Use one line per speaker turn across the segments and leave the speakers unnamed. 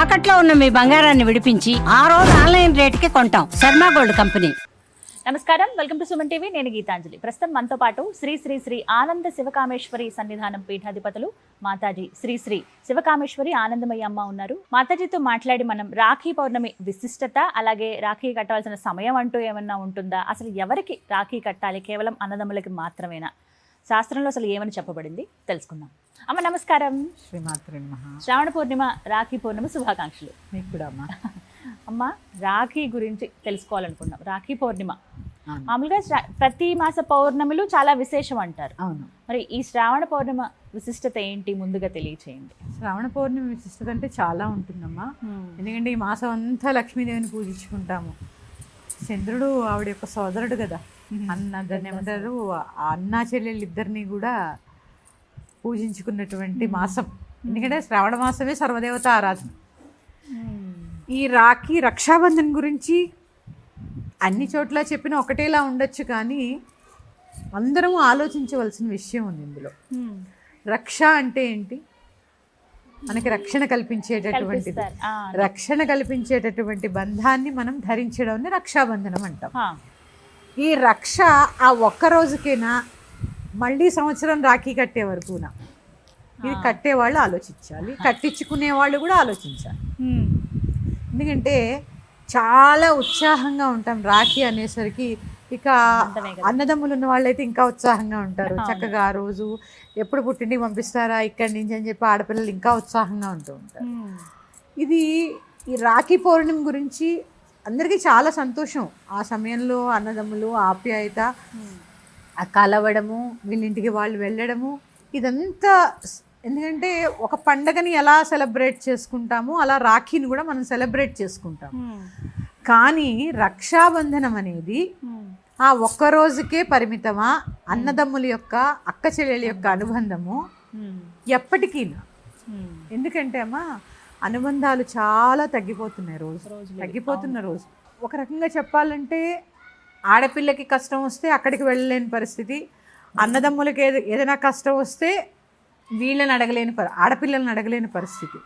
తాకట్లో ఉన్న మీ బంగారాన్ని విడిపించి ఆ రోజు ఆన్లైన్ రేటుకి కొంటాం. Sharma gold company.
నమస్కారం, వెల్కమ్ టు సుమన్ టీవీ. నేను గీతాంజలి. ప్రస్తుతం మనతో పాటు శ్రీ శ్రీ శ్రీ ఆనంద శివకామేశ్వరి సన్నిధానం పీఠాధిపతులు మాతాజీ శ్రీ శ్రీ శివకామేశ్వరి ఆనందమయ్య అమ్మ ఉన్నారు. మాతాజీతో మాట్లాడి మనం రాఖీ పౌర్ణమి విశిష్టత, అలాగే రాఖీ కట్టవలసిన సమయం అంటూ ఏమన్నా ఉంటుందా, అసలు ఎవరికి రాఖీ కట్టాలి, కేవలం అన్నదమ్ములకి మాత్రమేనా, శాస్త్రంలో అసలు ఏమని చెప్పబడింది తెలుసుకుందాం. అమ్మ నమస్కారం.
శ్రీమాత్రే నమః.
శ్రావణ పూర్ణిమ, రాఖీ పూర్ణిమ శుభాకాంక్షలు.
మీకు కూడా అమ్మా.
అమ్మ, రాఖీ గురించి తెలుసుకోవాలనుకున్నాం. రాఖీ పౌర్ణిమ మామూలుగా ప్రతి మాస పౌర్ణమిలు చాలా విశేషం అంటారు.
అవును.
మరి ఈ శ్రావణ పౌర్ణిమ విశిష్టత ఏంటి, ముందుగా తెలియచేయండి.
శ్రావణ పౌర్ణమి విశిష్టత అంటే చాలా ఉంటుందమ్మా. ఎందుకంటే ఈ మాసం అంతా లక్ష్మీదేవిని పూజించుకుంటాము. చంద్రుడు ఆవిడ యొక్క సోదరుడు కదా, దాన్ని ఏమంటారు, అన్నా చెల్లెళ్ళు ఇద్దరిని కూడా పూజించుకున్నటువంటి మాసం. ఎందుకంటే శ్రావణ మాసమే సర్వదేవత ఆరాధన. ఈ రాఖీ రక్షాబంధన్ గురించి అన్ని చోట్ల చెప్పిన ఒకటేలా ఉండొచ్చు, కానీ అందరం ఆలోచించవలసిన విషయం ఉంది ఇందులో. రక్ష అంటే ఏంటి? మనకి రక్షణ కల్పించేటటువంటిది. రక్షణ కల్పించేటటువంటి బంధాన్ని మనం ధరించడం రక్షాబంధనం అంటాం. ఈ రక్ష ఆ ఒక్క రోజుకేనా, మళ్ళీ సంవత్సరం రాఖీ కట్టే వరకునా? ఇది కట్టేవాళ్ళు ఆలోచించాలి, కట్టించుకునే వాళ్ళు కూడా ఆలోచించాలి. ఎందుకంటే చాలా ఉత్సాహంగా ఉంటాం రాఖీ అనేసరికి. ఇక అన్నదమ్ములు ఉన్న వాళ్ళైతే ఇంకా ఉత్సాహంగా ఉంటారు. చక్కగా ఆ రోజు ఎప్పుడు పుట్టింటికి పంపిస్తారా ఇక్కడి నుంచి అని చెప్పి ఆడపిల్లలు ఇంకా ఉత్సాహంగా ఉంటూ ఉంటారు. ఇది ఈ రాఖీ పౌర్ణమి గురించి అందరికీ చాలా సంతోషం. ఆ సమయంలో అన్నదమ్ములు ఆప్యాయత, కలవడము, వీళ్ళింటికి వాళ్ళు వెళ్ళడము, ఇదంతా. ఎందుకంటే ఒక పండగని ఎలా సెలబ్రేట్ చేసుకుంటామో అలా రాఖీని కూడా మనం సెలబ్రేట్ చేసుకుంటాం. కానీ రక్షాబంధనం అనేది ఆ ఒక్క రోజుకే పరిమితమా? అన్నదమ్ముల యొక్క, అక్క చెల్లెల యొక్క అనుబంధము ఎప్పటికీనా? ఎందుకంటే అమ్మా, అనుబంధాలు చాలా తగ్గిపోతున్నాయి, తగ్గిపోతున్న రోజు. ఒక రకంగా చెప్పాలంటే ఆడపిల్లకి కష్టం వస్తే అక్కడికి వెళ్ళలేని పరిస్థితి, అన్నదమ్ములకి ఏదైనా కష్టం వస్తే వీళ్ళని అడగలేని ఆడపిల్లల్ని అడగలేని పరిస్థితి.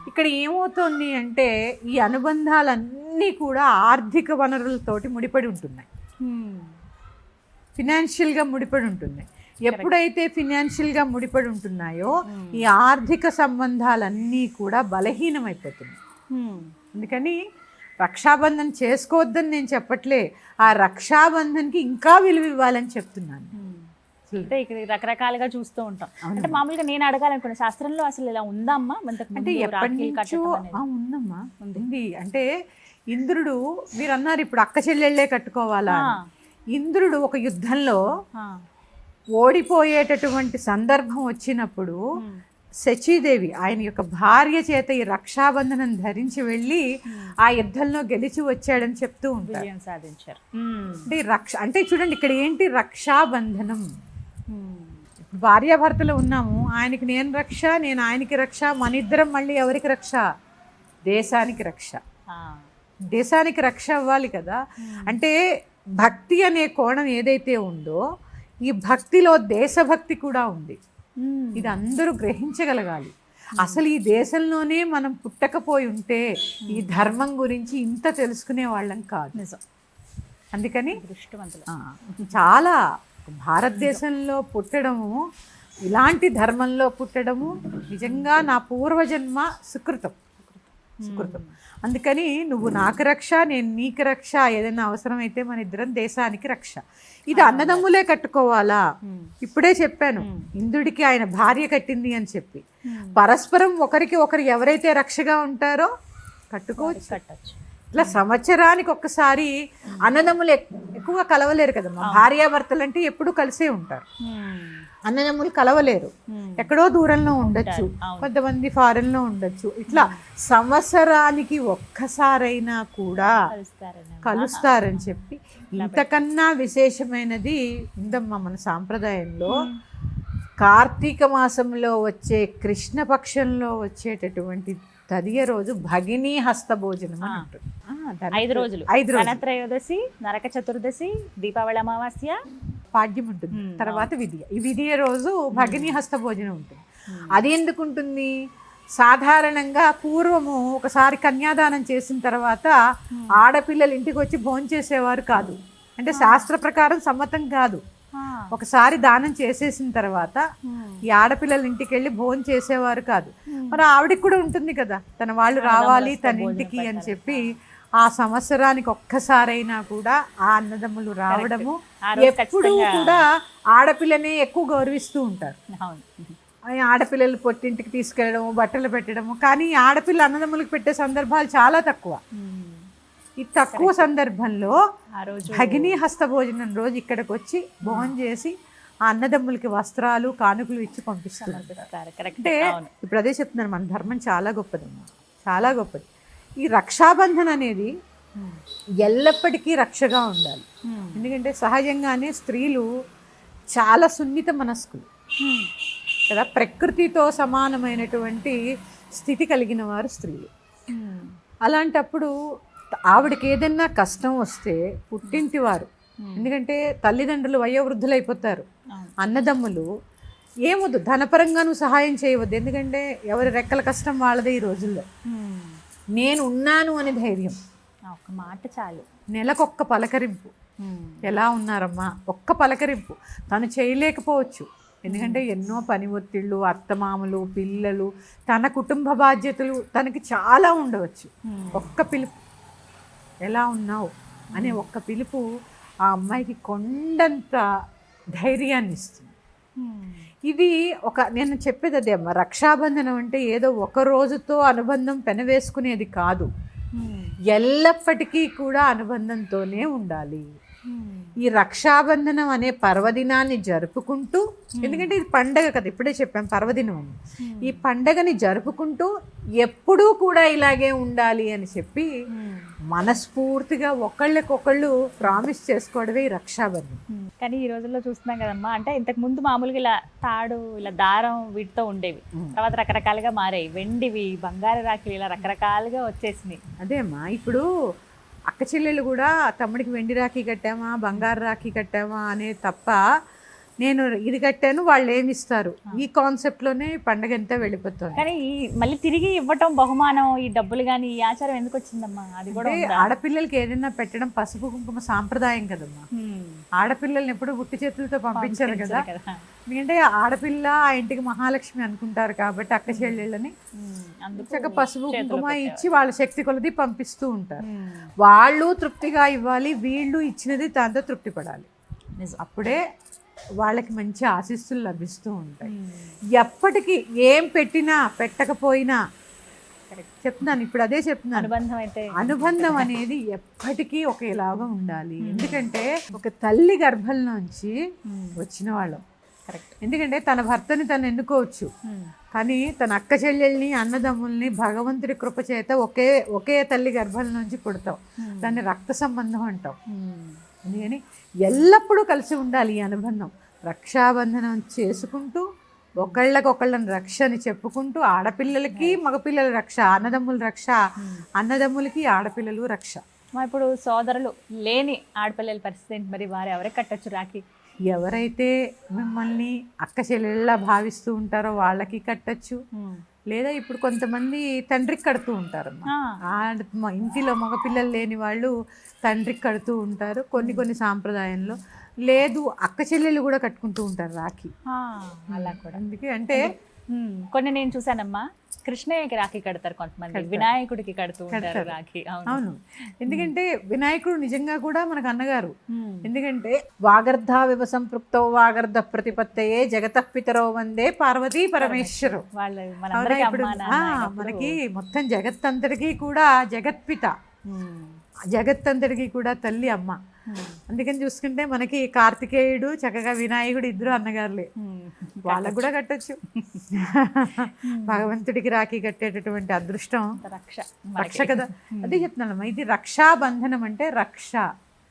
ఇక్కడ ఏమవుతుంది అంటే ఈ అనుబంధాలన్నీ కూడా ఆర్థిక వనరులతోటి ముడిపడి ఉంటున్నాయి, ఫినాన్షియల్గా ముడిపడి ఉంటున్నాయి. ఎప్పుడైతే ఫినాన్షియల్గా ముడిపడి ఉంటున్నాయో ఈ ఆర్థిక సంబంధాలన్నీ కూడా బలహీనమైపోతున్నాయి. అందుకని రక్షాబంధన్ చేసుకోవద్దని నేను చెప్పట్లే, ఆ రక్షాబంధన్కి ఇంకా విలువ ఇవ్వాలని చెప్తున్నాను.
అంటే ఇక్కడ రకరకాలుగా చూస్తూ ఉంటాం. అంటే మామూలుగా నేను అడగాలనుకున్నా, శాస్త్రంలో అసలు ఇలా ఉందా అమ్మా?
అంటే ఎప్పటి నుంచో ఉందమ్మా, ఉంది. అంటే ఇంద్రుడు, మీరు అన్నారు ఇప్పుడు అక్క చెల్లెళ్ళే కట్టుకోవాలా. ఇంద్రుడు ఒక యుద్ధంలో ఓడిపోయేటటువంటి సందర్భం వచ్చినప్పుడు శచీదేవి ఆయన యొక్క భార్య చేత ఈ రక్షాబంధనం ధరించి వెళ్ళి ఆ యుద్ధంలో గెలిచి వచ్చాడని చెప్తూ ఉంటారు.
సాధించారు.
అంటే అంటే చూడండి ఇక్కడ ఏంటి, రక్షాబంధనం. భార్యాభర్తలు ఉన్నాము, ఆయనకి నేను రక్ష, నేను ఆయనకి రక్ష, మన ఇద్దరం మళ్ళీ ఎవరికి రక్ష? దేశానికి రక్ష. దేశానికి రక్ష అవ్వాలి కదా. అంటే భక్తి అనే కోణం ఏదైతే ఉందో ఈ భక్తిలో దేశభక్తి కూడా ఉంది. ఇది అందరూ గ్రహించగలగాలి. అసలు ఈ దేశంలోనే మనం పుట్టకపోయి ఉంటే ఈ ధర్మం గురించి ఇంత తెలుసుకునే వాళ్ళం కాదు.
నిజం.
అందుకని చాలా భారతదేశంలో పుట్టడము, ఇలాంటి ధర్మంలో పుట్టడము నిజంగా నా పూర్వజన్మ సుకృతం. అందుకని నువ్వు నాకు రక్ష, నేను నీకు రక్ష, ఏదైనా అవసరమైతే మన ఇద్దరం దేశానికి రక్ష. ఇది అన్నదమ్ములే కట్టుకోవాలా? ఇప్పుడే చెప్పాను, ఇంద్రుడికి ఆయన భార్య కట్టింది అని చెప్పి. పరస్పరం ఒకరికి ఒకరు ఎవరైతే రక్షగా ఉంటారో కట్టుకోవచ్చు. ఇట్లా సంవత్సరానికి ఒక్కసారి అన్నదమ్ములు ఎక్కువ కలవలేరు కదమ్మా. భార్యాభర్తలు అంటే ఎప్పుడు కలిసే ఉంటారు, అన్నదమ్ములు కలవలేరు, ఎక్కడో దూరంలో ఉండొచ్చు, కొంతమంది ఫారెన్ లో ఉండొచ్చు. ఇట్లా సంవత్సరానికి ఒక్కసారైనా కూడా కలుస్తారని చెప్పి ఇంతకన్నా విశేషమైనది ఉందమ్మా మన సాంప్రదాయంలో. కార్తీక మాసంలో వచ్చే కృష్ణపక్షంలో వచ్చేటటువంటి తదియ రోజు భగినీ హస్త భోజనం అని ఉంటుంది.
5 రోజులు, ధనత్రయోదశి, నరక చతుర్దశి, దీపావళి అమావాస్య,
పాడ్యం ఉంటుంది, తర్వాత విధియ. ఈ విధియ రోజు భగినీ హస్త భోజనం ఉంటుంది. అది ఎందుకు ఉంటుంది? సాధారణంగా పూర్వము ఒకసారి కన్యాదానం చేసిన తర్వాత ఆడపిల్లలు ఇంటికి వచ్చి భోంచేసేవారు కాదు. అంటే శాస్త్ర ప్రకారం సమ్మతం కాదు. ఒకసారి దానం చేసేసిన తర్వాత ఈ ఆడపిల్లల ఇంటికి వెళ్ళి భోజనం చేసేవారు కాదు. మరి ఆవిడకి కూడా ఉంటుంది కదా, తన వాళ్ళు రావాలి తన ఇంటికి అని చెప్పి ఆ సంవత్సరానికి ఒక్కసారైనా కూడా ఆ అన్నదమ్ములు రావడము. ఎప్పుడూ కూడా ఆడపిల్లనే ఎక్కువ గౌరవిస్తూ ఉంటారు. ఆడపిల్లలు పొట్టింటికి తీసుకెళ్ళడము, బట్టలు పెట్టడము. కానీ ఆడపిల్ల అన్నదమ్ములకు పెట్టే సందర్భాలు చాలా తక్కువ. ఈ తక్కువ సందర్భంలో భగినీ హస్తభోజనం రోజు ఇక్కడికి వచ్చి భోజనం చేసి ఆ అన్నదమ్ములకి వస్త్రాలు కానుకలు ఇచ్చి పంపిస్తున్నారు. అంటే ఇప్పుడు అదే చెప్తున్నాను, మన ధర్మం చాలా గొప్పదమ్మా, చాలా గొప్పది. ఈ రక్షాబంధన్ అనేది ఎల్లప్పటికీ రక్షగా ఉండాలి. ఎందుకంటే సహజంగానే స్త్రీలు చాలా సున్నిత మనస్కులు కదా, ప్రకృతితో సమానమైనటువంటి స్థితి కలిగిన వారు స్త్రీలు. అలాంటప్పుడు ఆవిడకి ఏదైనా కష్టం వస్తే పుట్టింటి వారు, ఎందుకంటే తల్లిదండ్రులు వయోవృద్ధులైపోతారు, అన్నదమ్ములు ఏమొద్దు, ధనపరంగాను సహాయం చేయవద్దు. ఎందుకంటే ఎవరి రెక్కల కష్టం వాళ్ళదే ఈ రోజుల్లో. నేను ఉన్నాను అనే ధైర్యం,
ఒక మాట చాలు.
నెలకొక్క పలకరింపు, ఎలా ఉన్నారమ్మా, ఒక్క పలకరింపు. తను చేయలేకపోవచ్చు, ఎందుకంటే ఎన్నో పని ఒత్తిళ్ళు, అత్తమామలు, పిల్లలు, తన కుటుంబ బాధ్యతలు తనకి చాలా ఉండవచ్చు. ఒక్క పిలుపు, ఎలా ఉన్నావు అనే ఒక్క పిలుపు ఆ అమ్మాయికి కొండంత ధైర్యాన్ని ఇస్తుంది. ఇది నేను చెప్పేది అదే అమ్మ, రక్షాబంధనం అంటే ఏదో ఒక రోజుతో అనుబంధం పెనవేసుకునేది కాదు, ఎల్లప్పటికీ కూడా అనుబంధంతోనే ఉండాలి. ఈ రక్షాబంధనం అనే పర్వదినాన్ని జరుపుకుంటూ, ఎందుకంటే ఇది పండగ కదా, ఇప్పుడే చెప్పాం పర్వదినం అని, ఈ పండగని జరుపుకుంటూ ఎప్పుడూ కూడా ఇలాగే ఉండాలి అని చెప్పి మనస్ఫూర్తిగా ఒకళ్ళకొకళ్ళు ప్రామిస్ చేసుకోవడమే ఈ రక్షాబంధనం.
కానీ ఈ రోజుల్లో చూస్తున్నాం కదమ్మా, అంటే ఇంతకు ముందు మామూలుగా ఇలా తాడు, ఇలా దారం వీటితో ఉండేవి, తర్వాత రకరకాలుగా మారాయి, వెండివి, బంగారు రాఖీలు, ఇలా రకరకాలుగా వచ్చేసినాయి.
అదే అమ్మా, ఇప్పుడు అక్క చెల్లెళ్ళు కూడా తమ్ముడికి వెండి రాఖీ కట్టామా, బంగారు రాఖీ కట్టామా అనే తప్ప, నేను ఇది కట్టాను వాళ్ళు ఏమి ఇస్తారు, ఈ కాన్సెప్ట్లోనే పండగ అంతా వెళ్ళిపోతుంది.
కానీ ఈ మళ్ళీ తిరిగి ఇవ్వటం బహుమానం, ఈ డబ్బులు కానీ ఈ ఆచారం ఎందుకు వచ్చిందమ్మా? అది కూడా
ఆడపిల్లలకి ఏదైనా పెట్టడం పసుపు కుంకుమ సాంప్రదాయం కదమ్మా. ఆడపిల్లల్ని ఎప్పుడు గుట్టి చేతులతో పంపించారు కదా, ఎందుకంటే ఆడపిల్ల ఆ ఇంటికి మహాలక్ష్మి అనుకుంటారు కాబట్టి అక్క చెల్లెళ్ళని చక్కగా పసుపు కుంకుమ ఇచ్చి వాళ్ళ శక్తి కొలది పంపిస్తూ ఉంటారు. వాళ్ళు తృప్తిగా ఇవ్వాలి, వీళ్ళు ఇచ్చినది దాంతో తృప్తి పడాలి, అప్పుడే వాళ్ళకి మంచి ఆశీస్సులు లభిస్తూ ఉంటాయి. ఎప్పటికీ ఏం పెట్టినా పెట్టకపోయినా చెప్తున్నాను, ఇప్పుడు అదే చెప్తున్నాను, అనుబంధం అనేది ఎప్పటికీ ఒకేలాగా ఉండాలి. ఎందుకంటే ఒక తల్లి గర్భంలోంచి వచ్చిన వాళ్ళం, కరెక్ట్. ఎందుకంటే తన భర్తని తను ఎన్నుకోవచ్చు, కానీ తన అక్క చెల్లెల్ని, అన్నదమ్ముల్ని భగవంతుడి కృప చేత ఒకే తల్లి గర్భం నుంచి పుడతాం, దాన్ని రక్త సంబంధం అంటాం. అందుకని ఎల్లప్పుడూ కలిసి ఉండాలి ఈ అనుబంధం. రక్షాబంధనం చేసుకుంటూ ఒకళ్ళని రక్ష అని చెప్పుకుంటూ, ఆడపిల్లలకి మగపిల్లల రక్ష, అన్నదమ్ముల రక్ష, అన్నదమ్ములకి ఆడపిల్లలు రక్ష.
ఇప్పుడు సోదరులు లేని ఆడపిల్లల పరిస్థితి ఏంటి మరి? వారు ఎవరికి కట్టచ్చు రాఖీ?
ఎవరైతే మిమ్మల్ని అక్క చెల్లెళ్ళ భావిస్తూ ఉంటారో వాళ్ళకి కట్టచ్చు, లేదా ఇప్పుడు కొంతమంది తండ్రికి కడుతూ ఉంటారు. ఇంటిలో మగపిల్లలు లేని వాళ్ళు తండ్రికి కడుతూ ఉంటారు. కొన్ని సాంప్రదాయంలో లేదు, అక్క చెల్లెళ్ళు కూడా కట్టుకుంటూ ఉంటారు రాఖీ.
అలా కూడా
అందుకే అంటే
కొన్ని నేను చూసానమ్మా, కృష్ణయ్యకి రాఖీ కడతారు కొంతమంది, వినాయకుడికి కడుతూ ఉంటారు రాఖీ. అవును,
ఎందుకంటే వినాయకుడు నిజంగా కూడా మనకు అన్నగారు. ఎందుకంటే వాగర్ధావివ సంపృక్తో వాగర్ధ ప్రతిపత్తయే జగతః పితరో వందే పార్వతీ పరమేశ్వరు. మనకి మొత్తం జగత్తంతటికీ కూడా జగత్పిత, జగత్తంతటికీ కూడా తల్లి అమ్మ. అందుకని చూసుకుంటే మనకి కార్తికేయుడు, చక్కగా వినాయకుడు ఇద్దరు అన్నగారులే, వాళ్ళకు కూడా కట్టచ్చు. భగవంతుడికి రాఖీ కట్టేటటువంటి అదృష్టం రక్ష కదా. అదే చెప్తున్నానమ్మా, ఇది రక్షాబంధనం అంటే రక్ష,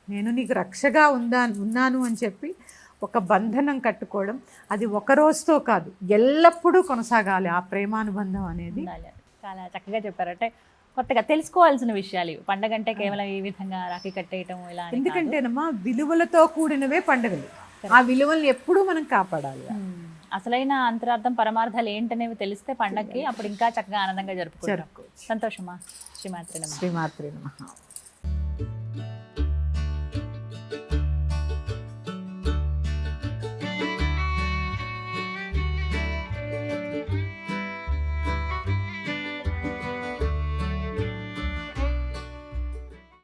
నేను నీకు రక్షగా ఉన్నాను అని చెప్పి ఒక బంధనం కట్టుకోవడం. అది ఒక రోజుతో కాదు, ఎల్లప్పుడూ కొనసాగాలి ఆ ప్రేమానుబంధం అనేది.
చాలా చక్కగా చెప్పారు. అంటే కొత్తగా తెలుసుకోవాల్సిన విషయాలు పండగ అంటే కేవలం ఈ విధంగా రాఖీ కట్టేయటం ఇలా.
ఎందుకంటేనమ్మా విలువలతో కూడినవే పండుగలు, ఆ విలువల్ని ఎప్పుడూ మనం కాపాడాలి.
అసలైన అంతరార్థం పరమార్థాలు ఏంటనేవి తెలిస్తే పండక్కి అప్పుడు ఇంకా చక్కగా ఆనందంగా జరుపుకుంటాం. సంతోషమా? శ్రీమాత్రే నమః.
శ్రీమాత్రే నమః.